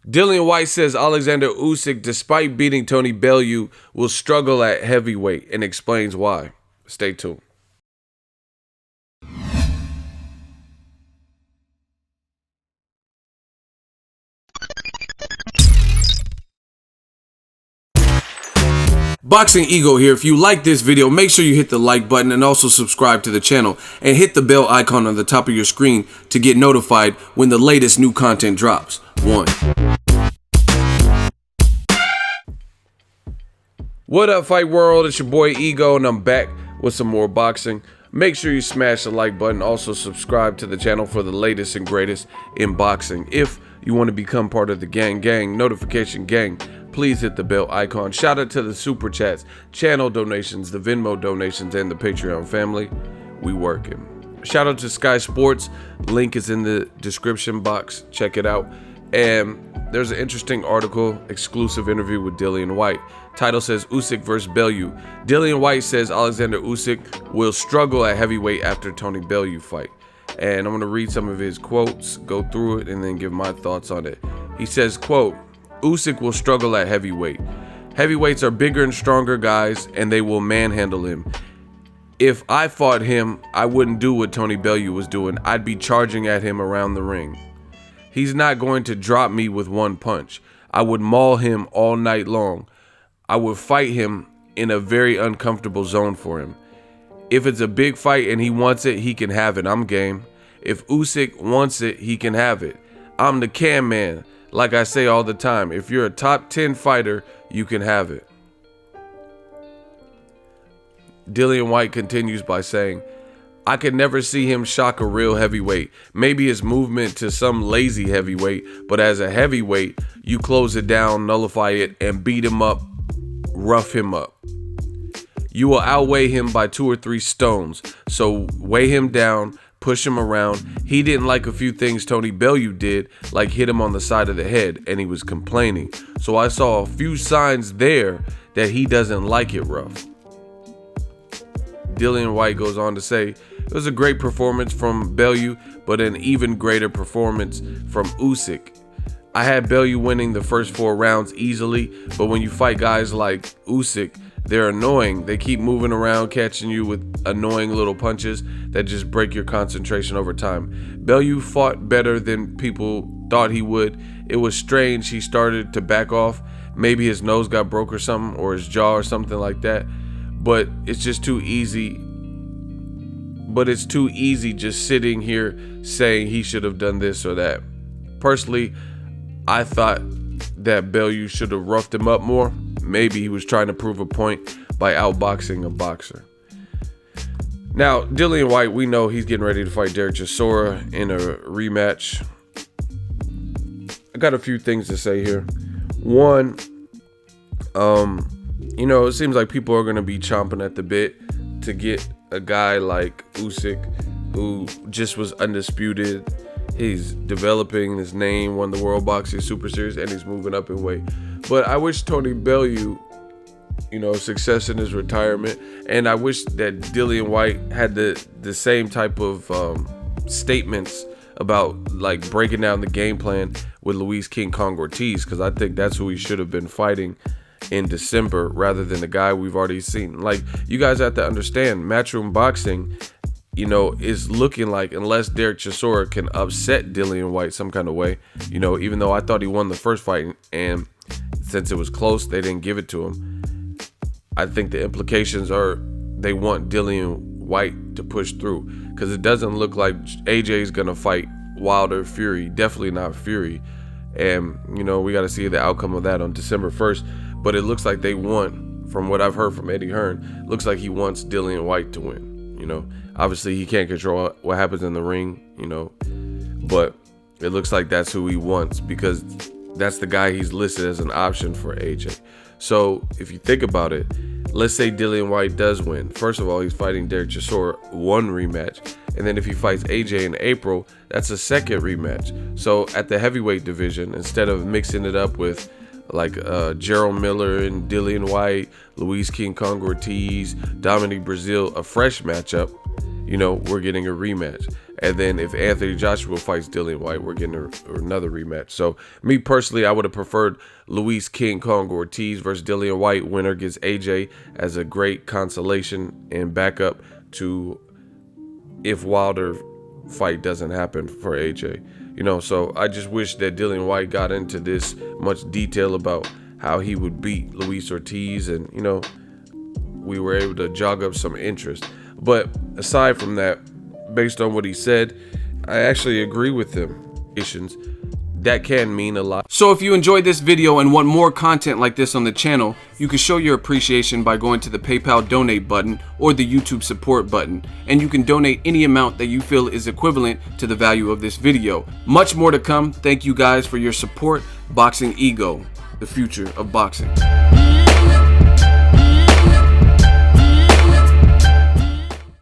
Dillian White says Oleksandr Usyk, despite beating Tony Bellew, will struggle at heavyweight and explains why. Stay tuned. Boxingego here. If you like this video, make sure you hit the like button and also subscribe to the channel and hit the bell icon on the top of your screen to get notified when the latest new content drops. 1. What up, Fight World? It's your boy Ego, and I'm back with some more boxing. Make sure you smash the like button. Also subscribe to the channel for the latest and greatest in boxing. If you want to become part of the gang notification gang, please hit the bell icon. Shout out to the super chats, channel donations, the Venmo donations, and the Patreon family. We working. Shout out to Sky Sports. Link is in the description box. Check it out. And there's an interesting article, exclusive interview with Dillian White. Title says Usyk versus Bellew. Dillian White says Oleksandr Usyk will struggle at heavyweight after Tony Bellew fight. And I'm going to read some of his quotes, go through it, and then give my thoughts on it. He says, quote, Usyk will struggle at heavyweight. Heavyweights are bigger and stronger guys, and they will manhandle him. If I fought him, I wouldn't do what Tony Bellew was doing. I'd be charging at him around the ring. He's not going to drop me with one punch. I would maul him all night long. I would fight him in a very uncomfortable zone for him. If it's a big fight and he wants it, he can have it. I'm game. If Usyk wants it, he can have it. I'm the can man. Like I say all the time, if you're a top 10 fighter, you can have it. Dillian White continues by saying, I could never see him shock a real heavyweight. Maybe his movement to some lazy heavyweight, but as a heavyweight, you close it down, nullify it, and beat him up, rough him up. You will outweigh him by 2 or 3 stones, so weigh him down, push him around. He didn't like a few things Tony Bellew did, like hit him on the side of the head, and he was complaining. So I saw a few signs there that he doesn't like it rough. Dillian White goes on to say, it was a great performance from Bellew, but an even greater performance from Usyk. I had Bellew winning the first 4 rounds easily, but when you fight guys like Usyk, they're annoying. They keep moving around, catching you with annoying little punches that just break your concentration over time. Bellew fought better than people thought he would. It was strange. He started to back off. Maybe his nose got broke or something, or his jaw or something like that. But it's just too easy. But it's too easy just sitting here saying he should have done this or that. Personally, I thought that Bellew should have roughed him up more. Maybe he was trying to prove a point by outboxing a boxer. Now, Dillian White, we know he's getting ready to fight Derek Chisora in a rematch. I got a few things to say here. One, it seems like people are going to be chomping at the bit to get a guy like Usyk, who just was undisputed. He's developing his name, won the World Boxing Super Series, and he's moving up in weight. But I wish Tony Bellew, success in his retirement. And I wish that Dillian White had the same type of statements about like breaking down the game plan with Luis King Kong Ortiz, because I think that's who he should have been fighting in December rather than the guy we've already seen. Like, you guys have to understand, Matchroom Boxing, is looking like, unless Derek Chisora can upset Dillian White some kind of way, even though I thought he won the first fight, and since it was close, they didn't give it to him. I think the implications are they want Dillian White to push through, because it doesn't look like AJ's gonna fight Wilder Fury, definitely not Fury. And we got to see the outcome of that on December 1st. But it looks like they want, from what I've heard from Eddie Hearn, looks like he wants Dillian White to win. Obviously he can't control what happens in the ring, but it looks like that's who he wants, because that's the guy he's listed as an option for AJ. So if you think about it, let's say Dillian White does win. First of all, he's fighting Derek Chisora, 1 rematch. And then if he fights AJ in April, that's a 2nd rematch. So at the heavyweight division, instead of mixing it up with like Gerald Miller and Dillian White, Luis King Kong Ortiz, Dominic Brazil, a fresh matchup, we're getting a rematch. And then if Anthony Joshua fights Dillian White, we're getting another rematch. So me personally, I would have preferred Luis King Kong Ortiz versus Dillian White. Winner gets AJ as a great consolation and backup to if Wilder fight doesn't happen for AJ. You know, so I just wish that Dillian White got into this much detail about how he would beat Luis Ortiz, and, you know, we were able to jog up some interest. But aside from that, based on what he said, I actually agree with him. That can mean a lot. So if you enjoyed this video and want more content like this on the channel, you can show your appreciation by going to the PayPal donate button or the YouTube support button, and you can donate any amount that you feel is equivalent to the value of this video. Much more to come. Thank you guys for your support. Boxingego, the future of boxing.